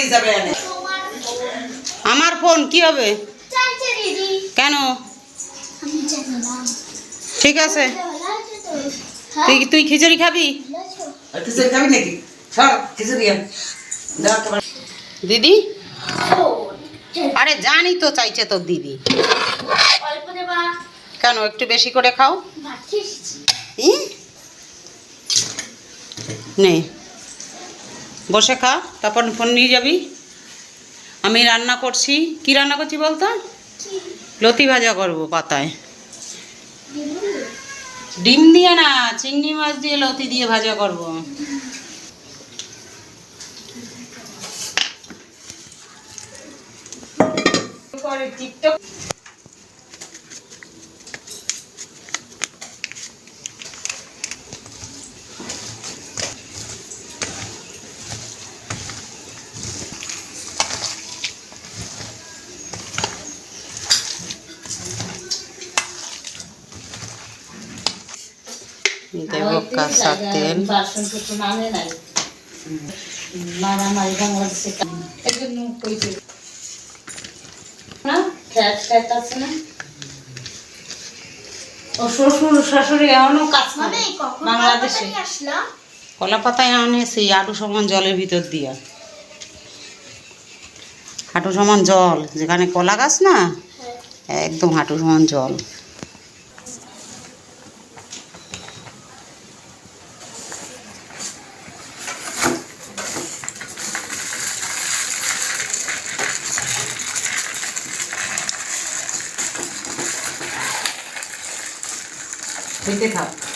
যাবে আমার ফোন কি হবে কেন ঠিক আছে তুই তুই খিচুড়ি খাবি নাকি দিদি আরে জানি তো চাইছে তোর দিদি কেন একটু বেশি করে খাও নে বসে খা তারপর ফোন নিয়ে যাবি আমি রান্না করছি কি রান্না করছি বলতো লতি ভাজা করবো পাতায় ডিম দিয়ে না চিংড়ি মাছ দিয়ে লতি দিয়ে ভাজা করব টিকটক দেব কাঁচা তেল শ্বশুর শাশুড়ি এখনো কাজ করে বাংলাদেশে কলা পাতায় আনেছি হাঁটু সমান জলের ভিতর দিয়া হাঁটু সমান জল যেখানে কলা গাছ না একদম হাঁটু সমান জল খেতে থাক